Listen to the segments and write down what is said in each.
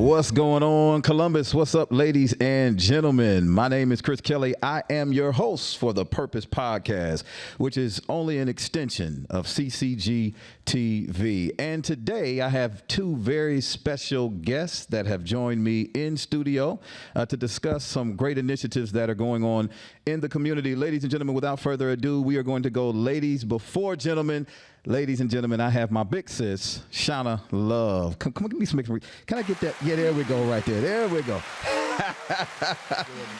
What's going on, Columbus? What's up, ladies and gentlemen? My name is Chris Kelly. I am your host for the Purpose Podcast, which is only an extension of CCG TV. And today I have two very special guests that have joined me in studio to discuss some great initiatives that are going on in the community. Ladies and gentlemen, without further ado, we are going to go ladies before gentlemen. Ladies and gentlemen, I have my big sis, Shauna Love. Come on, give me some. Can I get that? Yeah, there we go, right there. There we go.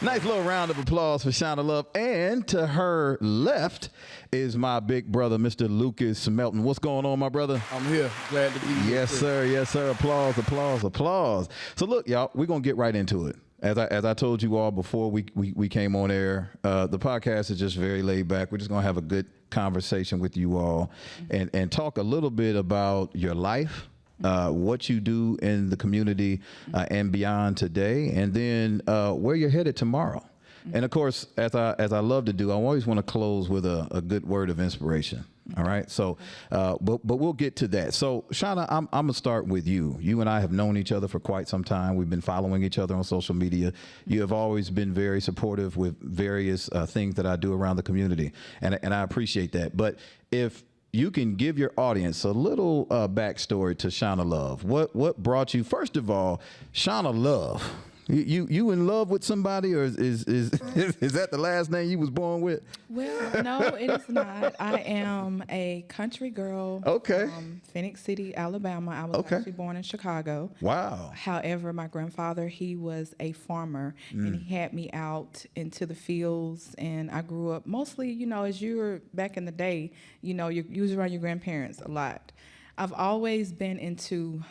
Nice little round of applause for Shauna Love. And to her left is my big brother, Mr. Lucas Melton. What's going on, my brother? I'm here. Glad to be here. Yes, sir. Yes, sir. Applause, applause, applause. So look, y'all, we're going to get right into it. As I told you all before we came on air, the podcast is just very laid back. We're just going to have a good conversation with you all and talk a little bit about your life, what you do in the community and beyond today, and then where you're headed tomorrow. And of course, as I love to do, I always want to close with a good word of inspiration. All right. So, but we'll get to that. So, Shauna, I'm gonna start with you. You and I have known each other for quite some time. We've been following each other on social media. You have always been very supportive with various things that I do around the community, and I appreciate that. But if you can give your audience a little backstory to Shauna Love. What brought you? First of all, Shauna Love. You in love with somebody, or is that the last name you was born with? Well, no, it is not. I am a country girl. Okay. From Phoenix City, Alabama. I was actually born in Chicago. Wow. However, my grandfather, he was a farmer, and he had me out into the fields, and I grew up mostly, as you were back in the day, you was around your grandparents a lot. I've always been into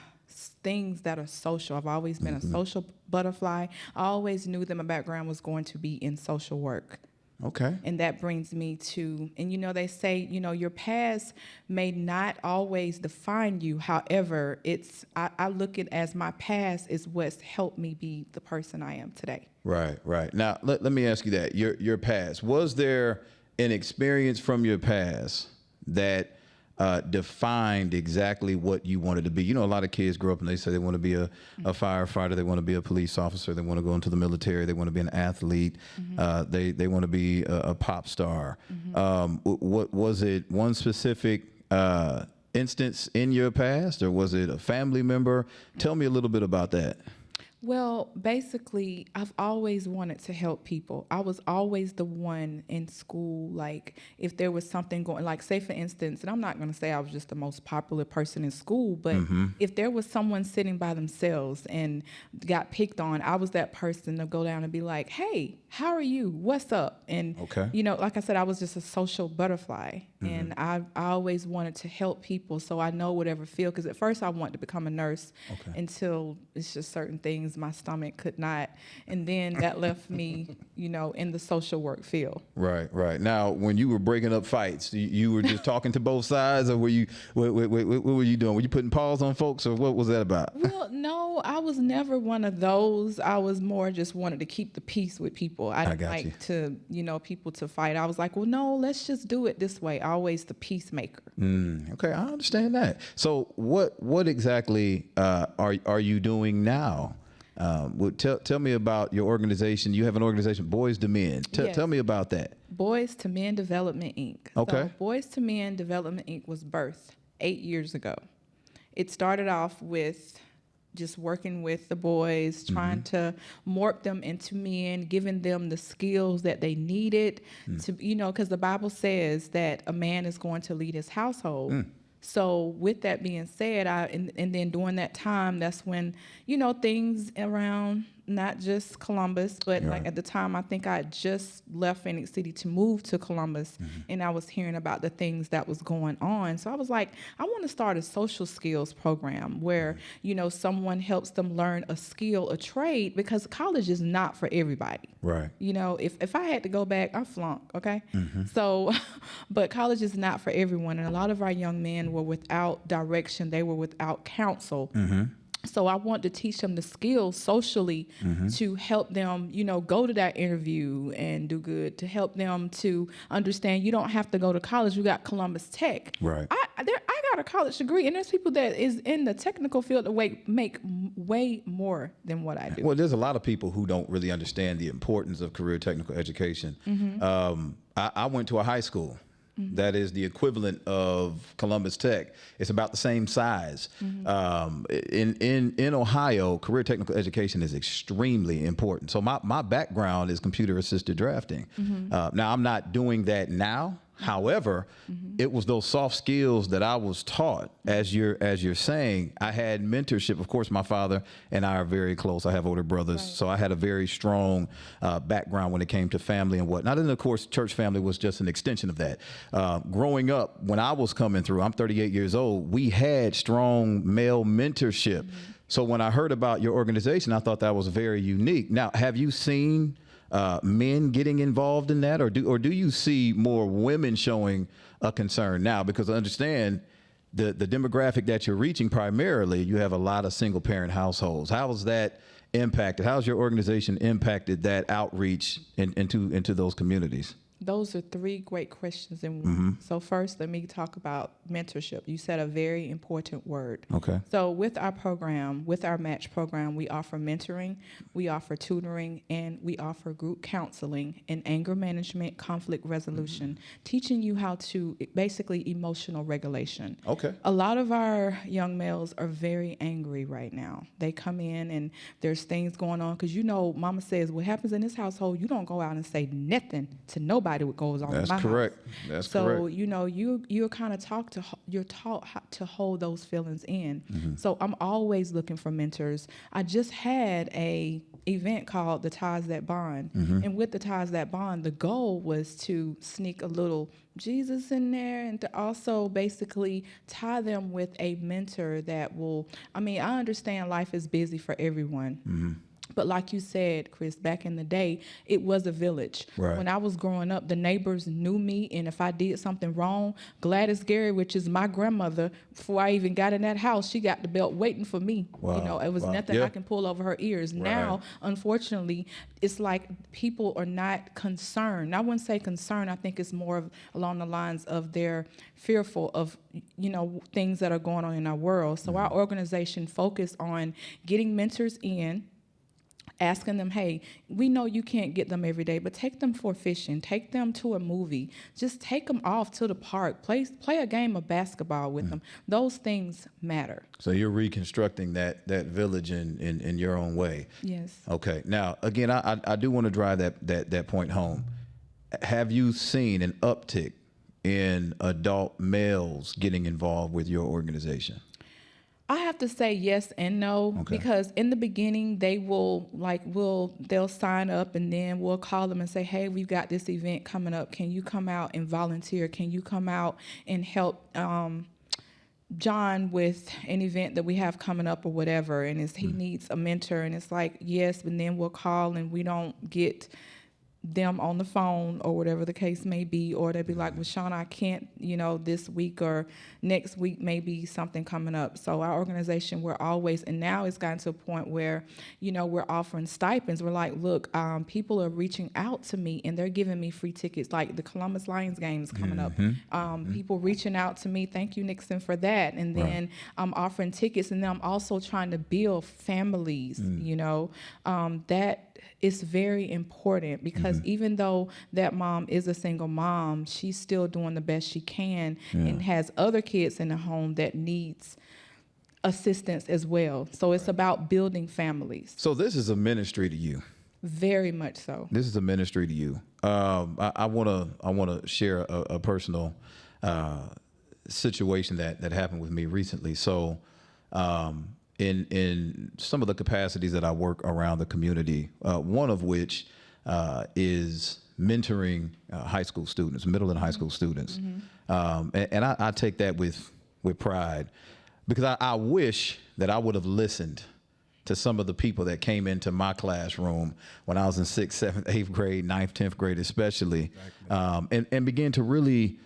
things that are social. I've always been a social butterfly. I always knew that my background was going to be in social work. Okay. And that brings me to, and they say, your past may not always define you. However, I look at it as my past is what's helped me be the person I am today. Right. Now, let me ask you that. Your past, was there an experience from your past that defined exactly what you wanted to be? A lot of kids grow up and they say they want to be a firefighter, they want to be a police officer, they want to go into the military, they want to be an athlete, they want to be a pop star. What was it? One specific instance in your past, or was it a family member? Tell me a little bit about that. Well, basically, I've always wanted to help people. I was always the one in school, like, if there was something going, like, say, for instance, and I'm not going to say I was just the most popular person in school, but if there was someone sitting by themselves and got picked on, I was that person to go down and be like, hey, how are you? What's up? And, like I said, I was just a social butterfly, and I always wanted to help people, so I know whatever feel, because at first I wanted to become a nurse until it's just certain things my stomach could not, and then that left me in the social work field. Right. Now, when you were breaking up fights, you were just talking to both sides, or were you what were you doing? Were you putting paws on folks, or what was that about? Well, no, I was never one of those. I was more just wanted to keep the peace with people. I didn't like to people to fight. I was like, well, no, let's just do it this way. Always the peacemaker. Okay, I understand that. So what exactly are you doing now? Tell me about your organization. You have an organization, Boys to Men. Tell me about that. Boys to Men Development, Inc. Okay. So Boys to Men Development, Inc. was birthed 8 years ago. It started off with just working with the boys, trying to morph them into men, giving them the skills that they needed to, because the Bible says that a man is going to lead his household. So with that being said, and then during that time, that's when, things around not just Columbus, but like at the time, I think I had just left Phoenix City to move to Columbus, and I was hearing about the things that was going on. So I was like, I want to start a social skills program where, someone helps them learn a skill, a trade, because college is not for everybody. Right. If I had to go back, I flunk, okay? So, but college is not for everyone, and a lot of our young men were without direction. They were without counsel. So I want to teach them the skills socially to help them, go to that interview and do good, to help them to understand you don't have to go to college. You got Columbus Tech. Right. I got a college degree, and there's people that is in the technical field that make way more than what I do. Well, there's a lot of people who don't really understand the importance of career technical education. I went to a high school that is the equivalent of Columbus Tech. It's about the same size. In Ohio, career technical education is extremely important. So my background is computer assisted drafting. Now I'm not doing that now. However, it was those soft skills that I was taught. As you're saying, I had mentorship. Of course, my father and I are very close. I have older brothers, so I had a very strong background when it came to family and whatnot. And of course, church family was just an extension of that. Growing up, when I was coming through, I'm 38 years old. We had strong male mentorship. So when I heard about your organization, I thought that was very unique. Now, have you seen men getting involved in that, or do you see more women showing a concern now? Because I understand the demographic that you're reaching primarily, you have a lot of single parent households. How has that impacted? How's your organization impacted that outreach into those communities? Those are three great questions in one. So first, let me talk about mentorship. You said a very important word. Okay. So with our program, with our match program, we offer mentoring, we offer tutoring, and we offer group counseling in anger management, conflict resolution, teaching you how to basically emotional regulation. Okay. A lot of our young males are very angry right now. They come in and there's things going on because mama says what happens in this household, you don't go out and say nothing to nobody what goes on in my correct. house. That's so, correct. you're kind of you're taught how to hold those feelings in. So I'm always looking for mentors. I just had a event called The Ties That Bond. And with The Ties That Bond, the goal was to sneak a little Jesus in there and to also basically tie them with a mentor that will, I understand life is busy for everyone. But like you said, Chris, back in the day, it was a village. Right. When I was growing up, the neighbors knew me, and if I did something wrong, Gladys Gary, which is my grandmother, before I even got in that house, she got the belt waiting for me. Wow. It was nothing I can pull over her ears. Right. Now, unfortunately, it's like people are not concerned. I wouldn't say concerned. I think it's more along the lines of they're fearful of, things that are going on in our world. So our organization focused on getting mentors in, asking them, hey, we know you can't get them every day, but take them for fishing, take them to a movie, just take them off to the park, play a game of basketball with them. Those things matter. So you're reconstructing that village in your own way. Yes. Okay. Now, again, I do want to drive that point home. Have you seen an uptick in adult males getting involved with your organization? I have to say yes and no, because in the beginning they'll sign up and then we'll call them and say, hey, we've got this event coming up. Can you come out and volunteer? Can you come out and help John with an event that we have coming up or whatever? And he needs a mentor, and it's like, yes, and then we'll call and we don't get them on the phone or whatever the case may be, or they'll be like, well, Shauna, I can't, this week or next week maybe something coming up. So our organization, we're always, and now it's gotten to a point where, we're offering stipends. We're like, look, people are reaching out to me and they're giving me free tickets, like the Columbus Lions game is coming up. People reaching out to me, thank you, Nixon, for that. And then I'm offering tickets, and then I'm also trying to build families, that is very important, because even though that mom is a single mom, she's still doing the best she can and has other kids in the home that needs assistance as well. So it's about building families. So this is a ministry to you. Very much so. This is a ministry to you. I want to share a personal situation that happened with me recently. So in some of the capacities that I work around the community, one of which is mentoring high school students, middle and high school students. And I take that with pride, because I wish that I would have listened to some of the people that came into my classroom when I was in 6th, 7th, 8th grade, 9th, 10th grade especially, and began to really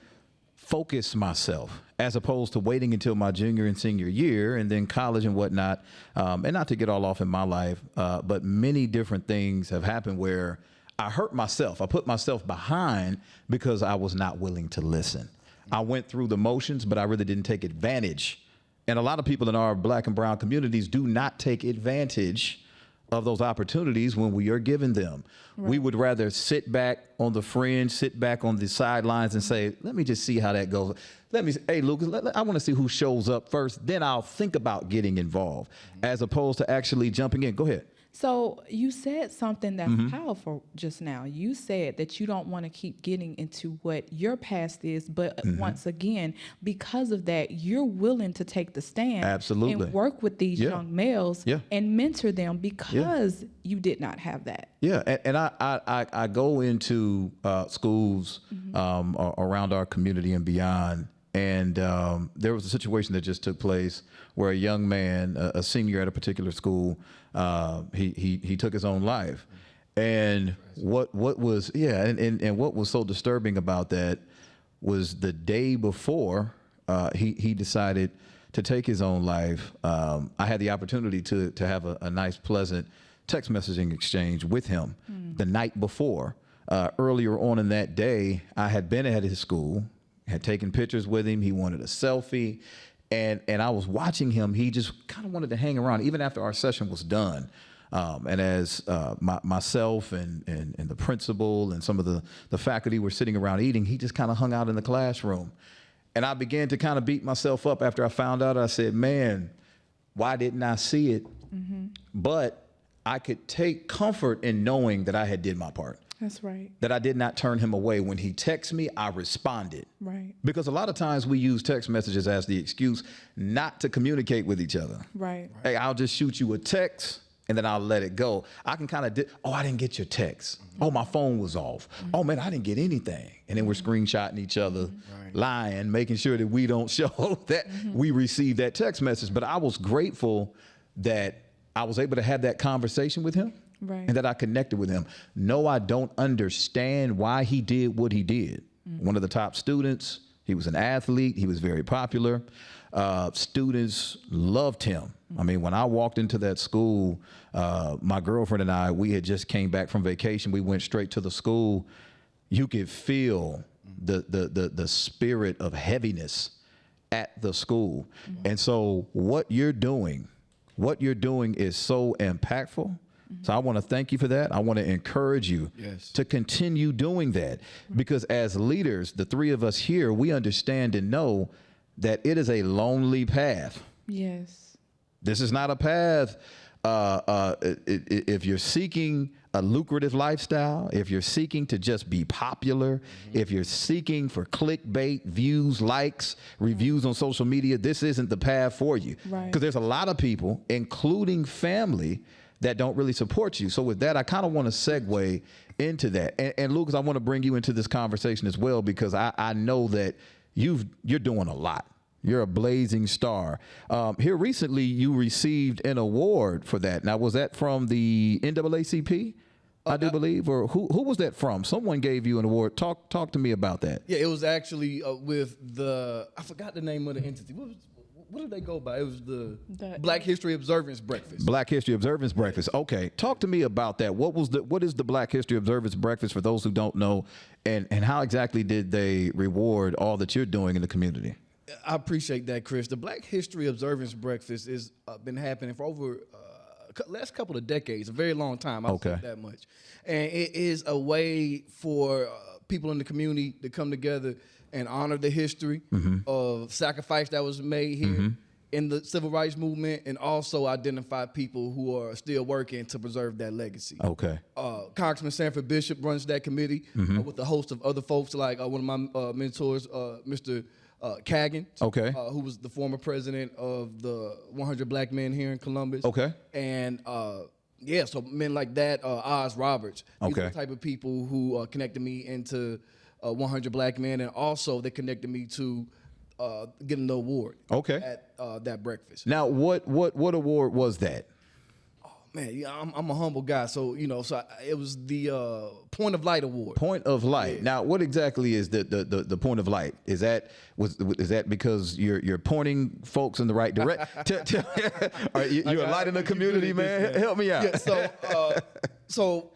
focus myself as opposed to waiting until my junior and senior year and then college and whatnot. And not to get all off in my life, but many different things have happened where I hurt myself. I put myself behind because I was not willing to listen. I went through the motions, but I really didn't take advantage. And a lot of people in our black and brown communities do not take advantage of those opportunities when we are given them. Right. We would rather sit back on the fringe, sit back on the sidelines and say, let me just see how that goes. Hey, Lucas, I want to see who shows up first. Then I'll think about getting involved as opposed to actually jumping in. Go ahead. So you said something that's powerful just now. You said that you don't want to keep getting into what your past is, but once again, because of that, you're willing to take the stand Absolutely. and work with these young males and mentor them because you did not have that. Yeah, and I go into schools around our community and beyond, and there was a situation that just took place where a young man, a senior at a particular school, he took his own life. And what was and what was so disturbing about that was the day before he decided to take his own life. I had the opportunity to have a nice, pleasant text messaging exchange with him the night before. Earlier on in that day, I had been at his school, had taken pictures with him. He wanted a selfie. And I was watching him. He just kind of wanted to hang around, even after our session was done. And as myself and the principal and some of the faculty were sitting around eating, he just kind of hung out in the classroom. And I began to kind of beat myself up after I found out. I said, man, why didn't I see it? But I could take comfort in knowing that I had did my part. That's right. That I did not turn him away. When he texted me, I responded. Right. Because a lot of times we use text messages as the excuse not to communicate with each other. Right. Hey, I'll just shoot you a text and then I'll let it go. I can kind of, I didn't get your text. Oh, my phone was off. Oh, man, I didn't get anything. And then we're screenshotting each other, lying, making sure that we don't show that we received that text message. But I was grateful that I was able to have that conversation with him. Right. And that I connected with him. No, I don't understand why he did what he did. One of the top students, he was an athlete, he was very popular. Students loved him. I mean, when I walked into that school, my girlfriend and I, we had just came back from vacation. We went straight to the school. You could feel the spirit of heaviness at the school. And so what you're doing is so impactful. So I want to thank you for that. I want to encourage you to continue doing that, because as leaders, the three of us here, we understand and know that it is a lonely path. Yes. This is not a path. If you're seeking a lucrative lifestyle, if you're seeking to just be popular, if you're seeking for clickbait, views, likes, reviews on social media, this isn't the path for you. Because there's a lot of people, including family, that don't really support you. So with that, I kind of want to segue into that. And Lucas, I want to bring you into this conversation as well, because I know that you're doing a lot. You're a blazing star. Here recently, you received an award for that. Now, was that from the NAACP? I do believe, or who was that from? Someone gave you an award. Talk to me about that. Yeah, it was actually with I forgot the name of the entity. What did they go by? It was the Black History Observance Breakfast. Black History Observance Breakfast. Okay, talk to me about that. What is the Black History Observance Breakfast for those who don't know, and how exactly did they reward all that you're doing in the community? I appreciate that, Chris. The Black History Observance Breakfast has been happening for over last couple of decades, a very long time. I'll say that much. And it is a way for people in the community to come together and honor the history of sacrifice that was made here in the civil rights movement, and also identify people who are still working to preserve that legacy. Okay. Congressman Sanford Bishop runs that committee with a host of other folks, like one of my mentors, Mr. Kagan, who was the former president of the 100 Black Men here in Columbus. Okay. And so men like that, Oz Roberts, these are the type of people who connected me into 100 Black Men, and also they connected me to getting the award. At that breakfast. Now, what award was that? Oh Man, yeah, I'm a humble guy, so it was the Point of Light Award. Point of Light. Yeah. Now, what exactly is the Point of Light? Is that because you're pointing folks in the right direction? You're a light in the community, man. Help me out. Yeah. So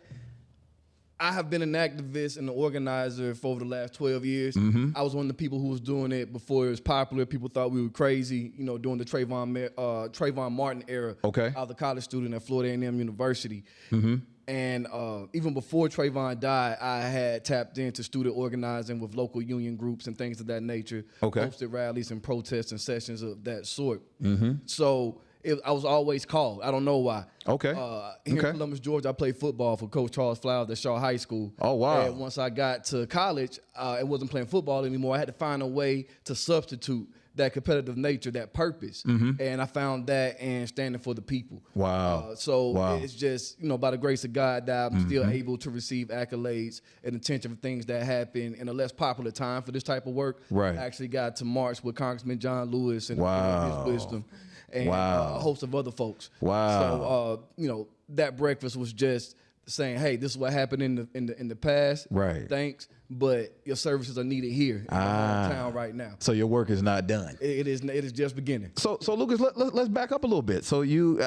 I have been an activist and an organizer for over the last 12 years. Mm-hmm. I was one of the people who was doing it before it was popular. People thought we were crazy, during the Trayvon Martin era. Okay. I was a college student at Florida A&M University. Mm-hmm. And even before Trayvon died, I had tapped into student organizing with local union groups and things of that nature. Okay. Hosted rallies and protests and sessions of that sort. Mm-hmm. So I was always called. I don't know why. Okay. Here in Columbus, Georgia, I played football for Coach Charles Flowers at Shaw High School. Oh, wow. And once I got to college, I wasn't playing football anymore. I had to find a way to substitute that competitive nature, that purpose. Mm-hmm. And I found that in standing for the people. Wow. It's just, by the grace of God that I'm still able to receive accolades and attention for things that happen in a less popular time for this type of work. Right. I actually got to march with Congressman John Lewis and his wisdom. And a host of other folks. Wow. So that breakfast was just saying, hey, this is what happened in the past. Right. Thanks, but your services are needed here in town right now. So your work is not done. It is just beginning. So Lucas, let's back up a little bit. So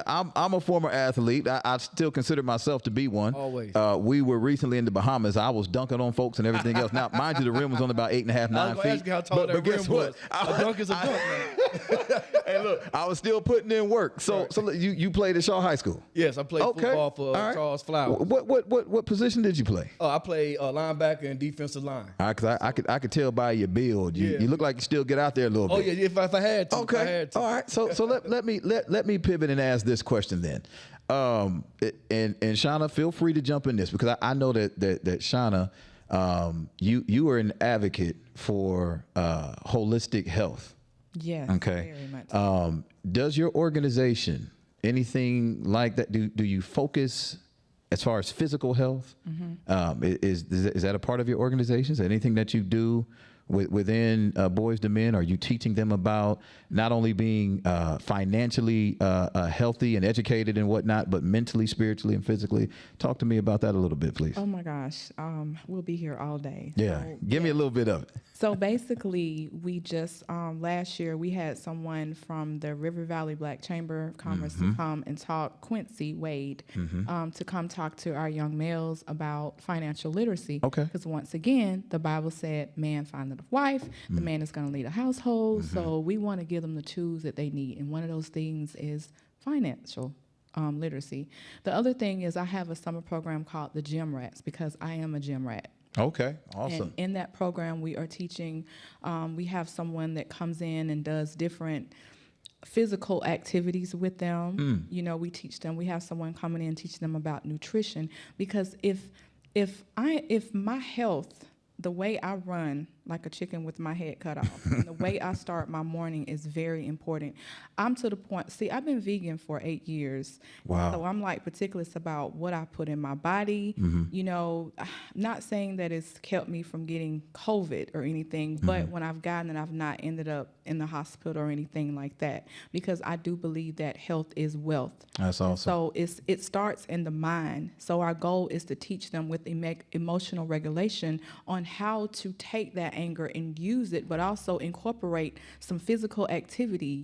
I'm a former athlete. I still consider myself to be one. Always. We were recently in the Bahamas. I was dunking on folks and everything else. Now, mind you, the rim was only about 8.5, 9 feet. I was going to ask you how tall that rim was. A dunk is a dunk, man. Hey, look, I was still putting in work. So you played at Shaw High School? Yes, I played football for Charles Flowers. What position did you play? I played linebacker and defensive line. Cause I could tell by your build. You look like you still get out there a little bit. Oh yeah, if I had to. Okay. If I had to. All right. So let me pivot and ask this question then. And Shauna, feel free to jump in this because I know that Shauna, you are an advocate for holistic health. Yes. Okay. Very much. Does your organization anything like that? Do you focus as far as physical health? Mm-hmm. Is that a part of your organization? Is there anything that you do within Boys to Men? Are you teaching them about not only being financially healthy and educated and whatnot, but mentally, spiritually, and physically? Talk to me about that a little bit, please. Oh my gosh, we'll be here all day. Yeah, give me a little bit of it. So basically, we just last year we had someone from the River Valley Black Chamber of Commerce to come and talk, Quincy Wade, to come talk to our young males about financial literacy. Okay. Because once again, the Bible said, "Man findeth a wife, the man is going to lead a household." So we want to give them the tools that they need, and one of those things is financial literacy. The other thing is I have a summer program called the Gym Rats because I am a gym rat. Okay, awesome. And in that program, we are teaching, we have someone that comes in and does different physical activities with them. We teach them, we have someone coming in teaching them about nutrition because if my health, the way I run like a chicken with my head cut off, and the way I start my morning is very important. I'm to the point, I've been vegan for 8 years. Wow. So I'm like meticulous about what I put in my body. Not saying that it's kept me from getting COVID or anything, but when I've gotten it, I've not ended up in the hospital or anything like that because I do believe that health is wealth. That's awesome. So it starts in the mind. So our goal is to teach them with emotional regulation on how to take that anger and use it, but also incorporate some physical activity,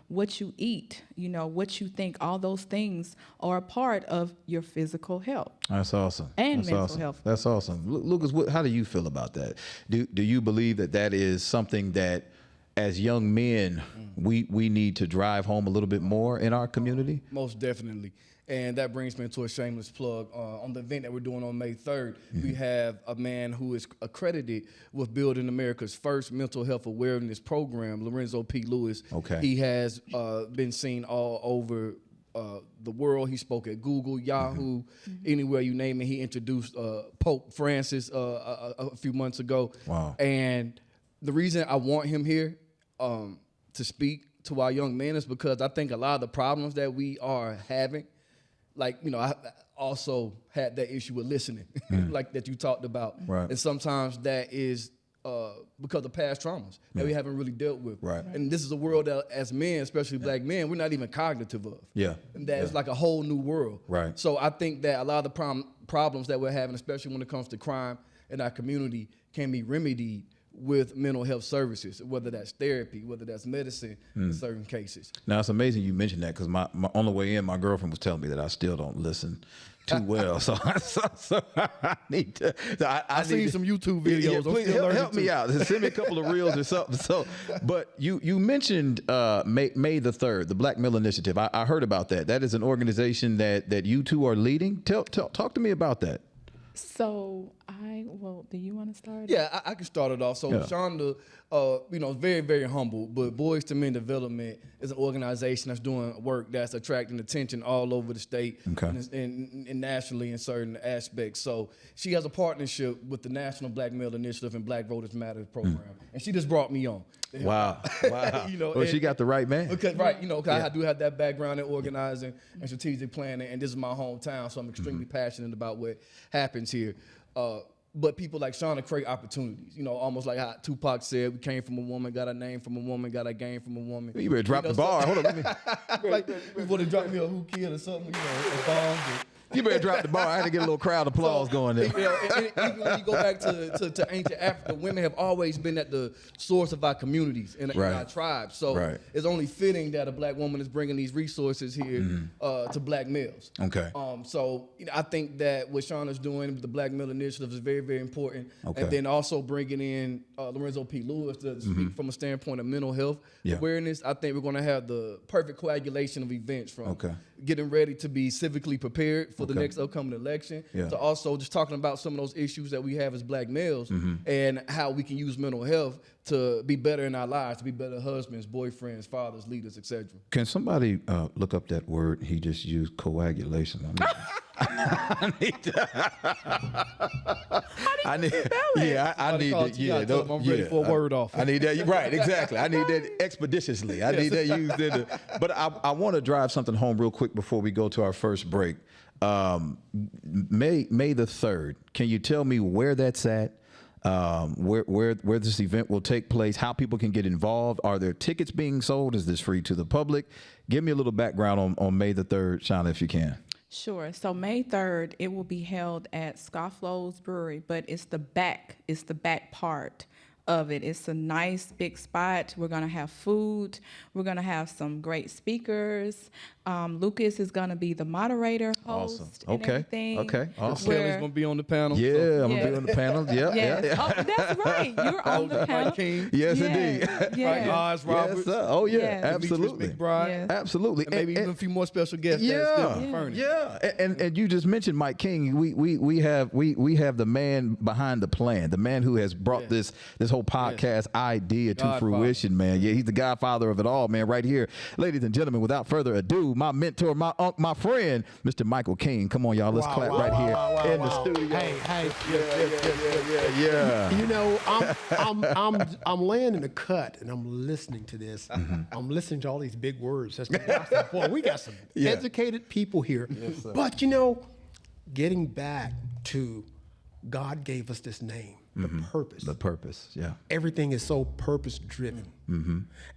what you eat, what you think, all those things are a part of your physical health. That's awesome. And That's mental awesome. health. That's awesome. Lucas, how do you feel about that? Do you believe that is something that as young men, we need to drive home a little bit more in our community? Most definitely. And that brings me to a shameless plug. On the event that we're doing on May 3rd, we have a man who is accredited with building America's first mental health awareness program, Lorenzo P. Lewis. Okay. He has been seen all over the world. He spoke at Google, Yahoo, anywhere you name it. He introduced Pope Francis a few months ago. Wow. And the reason I want him here to speak to our young men is because I think a lot of the problems that we are having, I also had that issue with listening, like that you talked about. Right. And sometimes that is because of past traumas that we haven't really dealt with. Right. And this is a world that, as men, especially black men, we're not even cognitive of. Yeah. And that is like a whole new world. Right. So I think that a lot of the problems that we're having, especially when it comes to crime in our community, can be remedied with mental health services, whether that's therapy, whether that's medicine in certain cases. Now, it's amazing you mentioned that because my on the way in, my girlfriend was telling me that I still don't listen too well. So I need to. I seen need some YouTube videos. I'm please still help me out. Send me a couple of reels or something. So, but you mentioned May the 3rd, the Black Male Initiative. I heard about that. That is an organization that you two are leading. Talk to me about that. So do you want to start? Yeah, I can start it off. So Shonda, very, very humble, but Boys to Men Development is an organization that's doing work that's attracting attention all over the state and nationally in certain aspects. So she has a partnership with the National Black Male Initiative and Black Voters Matter program, and she just brought me on. Wow. Well, she got the right man. Because, I do have that background in organizing and strategic planning, and this is my hometown, so I'm extremely passionate about what happens here. But people like Shauna create opportunities, almost like how Tupac said, we came from a woman, got our name from a woman, got our game from a woman. You better drop the bar. Hold on. Like, you want to drop me a who killed or something, a bomb. You better drop the bar. I had to get a little crowd applause going there. And even when you go back to ancient Africa, women have always been at the source of our communities and our tribes. So it's only fitting that a black woman is bringing these resources here to black males. Okay. So I think that what Shauna's doing with the Black Male Initiative is very, very important. Okay. And then also bringing in Lorenzo P. Lewis to speak from a standpoint of mental health awareness. I think we're going to have the perfect coagulation of events from getting ready to be civically prepared for the next upcoming election, to also just talking about some of those issues that we have as black males and how we can use mental health to be better in our lives, to be better husbands, boyfriends, fathers, leaders, etc. Can somebody look up that word he just used, coagulation? I need to. How do you spell it? Yeah, I need that. Yeah, I'm ready for a word off. I need that. Right, exactly. I need that expeditiously. I need that used in the. But I want to drive something home real quick before we go to our first break. May the 3rd. Can you tell me where that's at? Where this event will take place? How people can get involved? Are there tickets being sold? Is this free to the public? Give me a little background on May the 3rd, Shauna, if you can. Sure. So May 3rd, it will be held at Scofflow's Brewery, but it's the back part of it. It's a nice big spot. We're going to have food. We're going to have some great speakers. Lucas is going to be the moderator, host, and everything. Okay. Awesome. Kelly's going to be on the panel. Yeah, I'm going to be on the panel. Yeah. Oh, that's right. You're on the panel. King. Yes, indeed. Yeah. Oz Roberts. Yes, oh, yeah. Yes. Absolutely. McBride. Yes. Absolutely. And maybe even a few more special guests. And you just mentioned Mike King. We have the man behind the plan, the man who has brought this whole podcast idea to fruition, man. Yeah, he's the godfather of it all, man, right here. Ladies and gentlemen, without further ado, my mentor, my friend, Mr. Michael King. Come on, y'all. Let's clap right here in the studio. Hey. Yeah. You know, I'm laying in the cut and I'm listening to this. I'm listening to all these big words. Boy, we got some educated people here. Yes, sir. But getting back to God gave us this name, the purpose. The purpose, yeah. Everything is so purpose driven.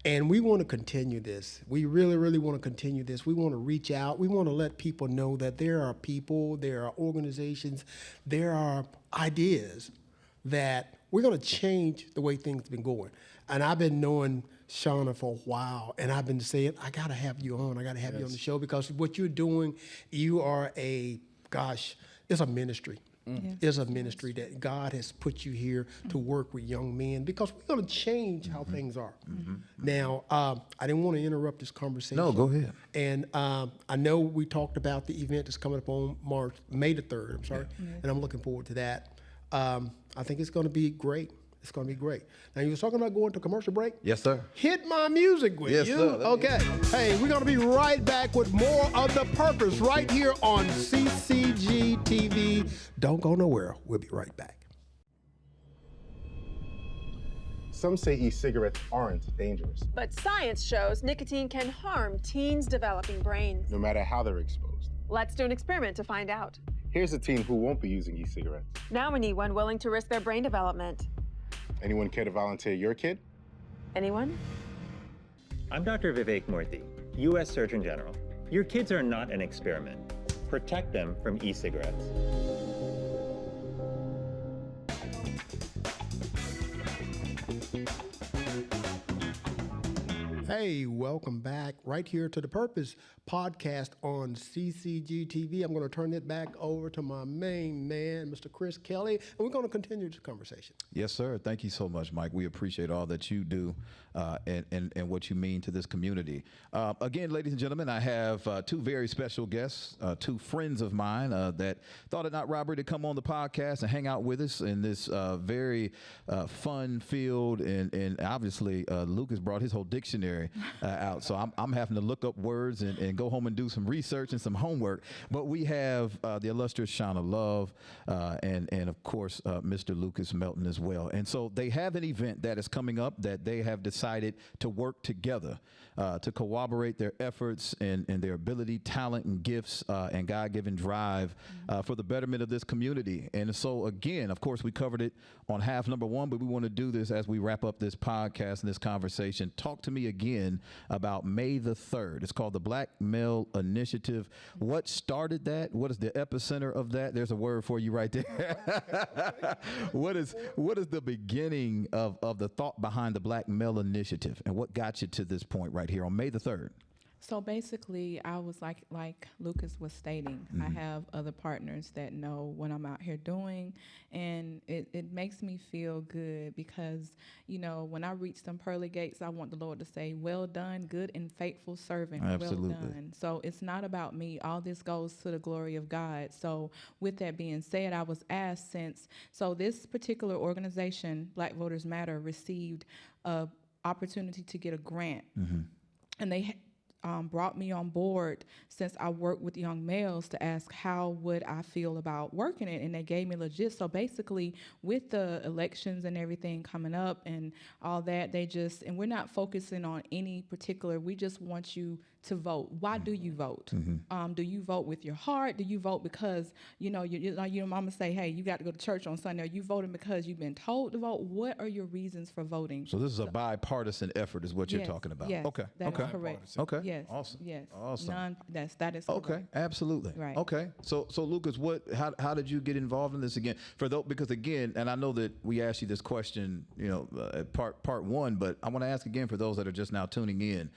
And we want to continue this. We really, really want to continue this. We want to reach out. We want to let people know that there are people, there are organizations, there are ideas that we're going to change the way things have been going. And I've been knowing Shauna for a while, and I've been saying, I got to have you on. I got to have you on the show because what you're doing, you are it's a ministry. It's a ministry that God has put you here to work with young men because we're going to change how things are. Now, I didn't want to interrupt this conversation. No, go ahead. And I know we talked about the event that's coming up on May the 3rd, I'm sorry, and I'm looking forward to that. I think it's going to be great. It's going to be great. Now, you were talking about going to commercial break? Yes, sir. Hit my music with you. Yes, sir. Okay. Hey, we're going to be right back with more of The Purpose right here on CCG TV. Don't go nowhere. We'll be right back. Some say e-cigarettes aren't dangerous, But science shows nicotine can harm teens' developing brains. no matter how they're exposed. Let's do an experiment to find out. Here's a teen who won't be using e-cigarettes. Now we need one willing to risk their brain development. Anyone care to volunteer your kid? Anyone? I'm Dr. Vivek Murthy, U.S. Surgeon General. Your kids are not an experiment. Protect them from e-cigarettes. Hey, welcome back right here to the Purpose podcast on CCG TV. I'm going to turn it back over to my main man, Mr. Chris Kelly, and we're going to continue this conversation. Yes, sir. Thank you so much, Mike. We appreciate all that you do and what you mean to this community. Again, ladies and gentlemen, I have two very special guests, two friends of mine that thought it not robbery to come on the podcast and hang out with us in this very fun-filled and obviously Lucas brought his whole dictionary out. So I'm having to look up words and go home and do some research and some homework. But we have the illustrious Shauna Love and of course, Mr. Lucas Melton as well. And so they have an event that is coming up that they have decided to work together to corroborate their efforts and their ability, talent, and gifts and God-given drive for the betterment of this community. And so, again, of course, we covered it on half number one, but we want to do this as we wrap up this podcast and this conversation. Talk to me again about May the 3rd. It's called the Black Male Initiative. What started that? What is the epicenter of that? There's a word for you right there. What is the beginning of the thought behind the Black Male Initiative, and what got you to this point right here on May the 3rd? So basically, I was like Lucas was stating, I have other partners that know what I'm out here doing, and it makes me feel good because, you know, when I reach them pearly gates, I want the Lord to say, well done, good and faithful servant, Absolutely. well done. So it's not about me. All this goes to the glory of God. So with that being said, I was asked so this particular organization, Black Voters Matter, received a opportunity to get a grant, and they brought me on board since I work with young males to ask how would I feel about working it, and they gave me legit. So basically, with the elections and everything coming up and all that, and we're not focusing on any particular, we just want you to vote. Why do you vote? Do you vote with your heart? Do you vote because, you know, your mama say, hey, you got to go to church on Sunday? Are you voting because you've been told to vote? What are your reasons for voting? So this is a bipartisan effort is what you're talking about. Yes, Okay. that Okay. is correct. Okay. Yes. Awesome. Yes. Awesome. That is correct. Okay, absolutely. Right. Okay, so Lucas, how did you get involved in this again? Because again, and I know that we asked you this question, you know, at part one, but I want to ask again for those that are just now tuning in,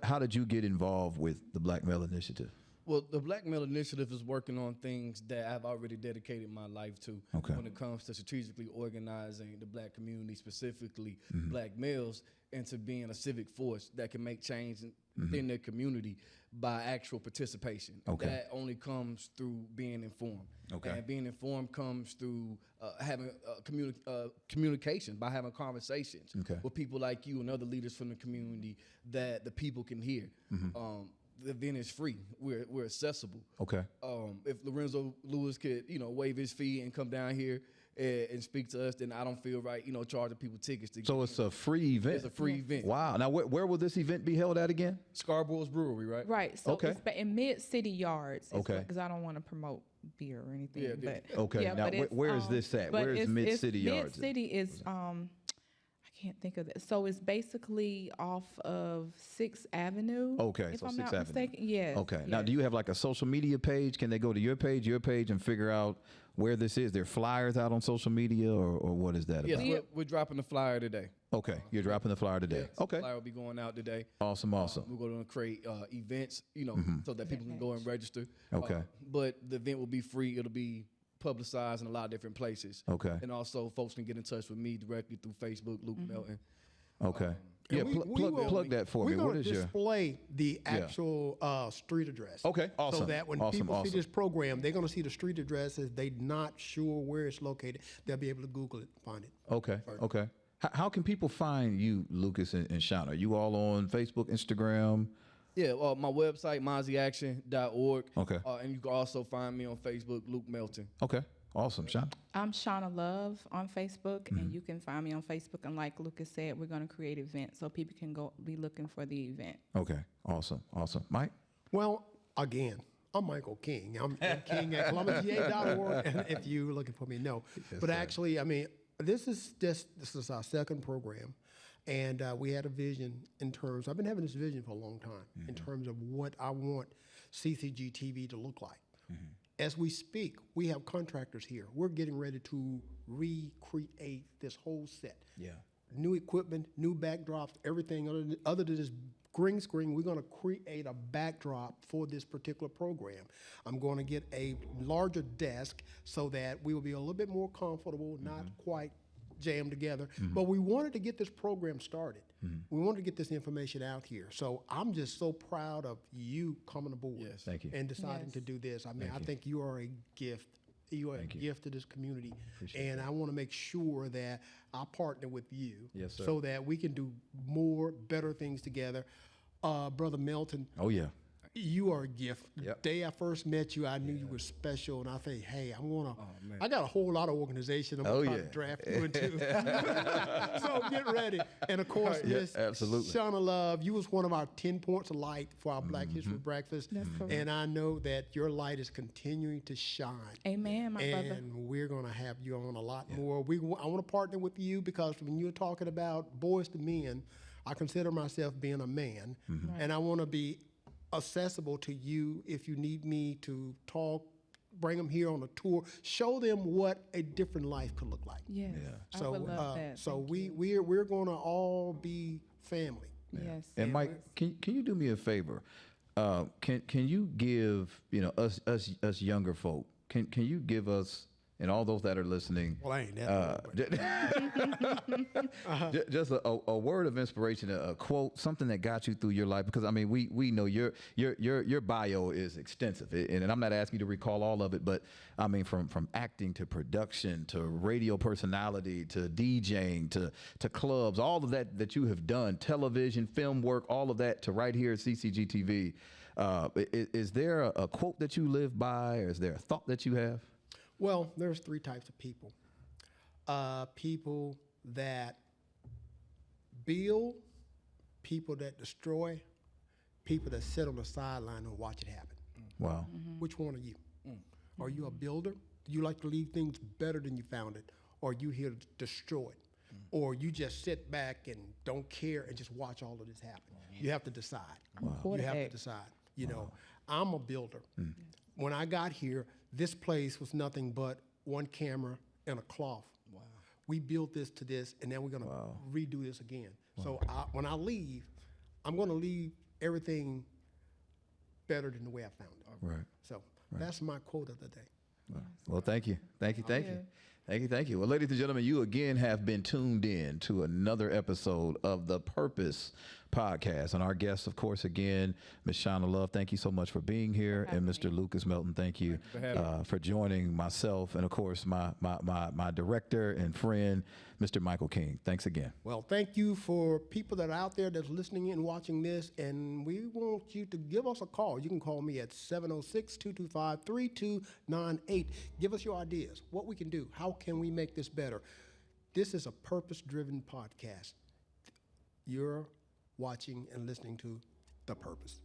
how did you get involved with the Black Male Initiative? Well, the Black Male Initiative is working on things that I've already dedicated my life to when it comes to strategically organizing the Black community, specifically Black males, into being a civic force that can make change in their community by actual participation. That only comes through being informed. And being informed comes through having communication, by having conversations with people like you and other leaders from the community that the people can hear. The event is free. We're accessible. If Lorenzo Lewis could, you know, waive his fee and come down here and speak to us, then I don't feel right, you know, charging people tickets to. So it's a free event. It's a free event. Wow. Now, where will this event be held at again? Scarborough's Brewery, right? Right. So it's in Mid-City Yards. Because I don't want to promote beer or anything. Yeah, but now, where is this at? Where is Mid-City Yards? Mid-City is I can't think of it. So it's basically off of 6th Avenue. If I'm 6th not Avenue. mistaken. Yes. Yes. Now, do you have like a social media page? Can they go to your page, and figure out where this is? There are flyers out on social media, or what is that about? Yes, we're dropping the flyer today. You're dropping the flyer today. The flyer will be going out today. Awesome. We're going to create events, you know, so that people can go and register. But the event will be free. It'll be publicized in a lot of different places. And also folks can get in touch with me directly through Facebook, Luke Melton. Plug that for me. We're What going is to display the actual street address. Awesome. So that when people see this program, they're going to see the street address. If they're not sure where it's located, they'll be able to Google it, find it. Okay. How can people find you, Lucas and Shauna? Are you all on Facebook, Instagram? Yeah, my website, mozieaction.org. And you can also find me on Facebook, Luke Melton. Awesome. Shauna? I'm Shauna Love on Facebook, and you can find me on Facebook. And like Lucas said, we're going to create events so people can go be looking for the event. Awesome. Mike? Well, again, I'm Michael King. I'm King at ColumbiaGA.org. And if you're looking for me, no. But actually, I mean, this is our second program, and we had a vision in terms. I've been having this vision for a long time in terms of what I want CCG TV to look like. As we speak, we have contractors here. We're getting ready to recreate this whole set. Yeah. New equipment, new backdrops, everything other than this green screen. We're going to create a backdrop for this particular program. I'm going to get a larger desk so that we will be a little bit more comfortable, not quite jammed together. But we wanted to get this program started. We wanted to get this information out here. So I'm just so proud of you coming aboard. Yes. Thank you. And deciding to do this. I mean, I think you are a gift. You are a gift to this community. And I want to make sure that I partner with you so that we can do more, better things together. Brother Melton. Oh, yeah. You are a gift. The Yep. day I first met you, I knew you were special, and I think, hey, I got a whole lot of organization I'm gonna try to draft you into. So get ready. And of course, Miss absolutely. Shauna Love, you was one of our 10 points of light for our Black History Breakfast. That's correct. And I know that your light is continuing to shine. Amen, my brother. And we're gonna have you on a lot more. I want to partner with you because when you're talking about boys to men, I consider myself being a man, and I want to be accessible to you if you need me to talk, bring them here on a tour, show them what a different life could look like. Yes. I So, would love that. so Thank you. we're going to all be family. Yes. And Mike, can you do me a favor? Can you give us younger folk? Can you give us and all those that are listening? Well, I ain't that. Just a word of inspiration, a quote, something that got you through your life. Because I mean, we know your bio is extensive, and I'm not asking you to recall all of it, but I mean, from acting to production to radio personality to DJing to clubs, all of that you have done, television, film work, all of that to right here at CCG TV. Is there a quote that you live by, or is there a thought that you have? Well, there's three types of people. People that build, people that destroy, people that sit on the sideline and watch it happen. Wow. Which one are you? Are you a builder? Do you like to leave things better than you found it? Or are you here to destroy it? Or you just sit back and don't care and just watch all of this happen? You have to decide. You have to decide. You know, I'm a builder. When I got here, this place was nothing but one camera and a cloth. Wow. We built this to this, and then we're going to redo this again. So when I leave, I'm going to leave everything better than the way I found it. Right. So that's my quote of the day. Well, thank you. Thank you. Well, ladies and gentlemen, you again have been tuned in to another episode of the Purpose Podcast. And our guest, of course, again, Ms. Shauna Love, thank you so much for being here. And Mr. Lucas Melton, thank you for joining myself and, of course, my director and friend, Mr. Michael King. Thanks again. Well, thank you for people that are out there that's listening and watching this. And we want you to give us a call. You can call me at 706-225-3298. Give us your ideas, what we can do. How can we make this better? This is a purpose-driven podcast. You're watching and listening to The Purpose.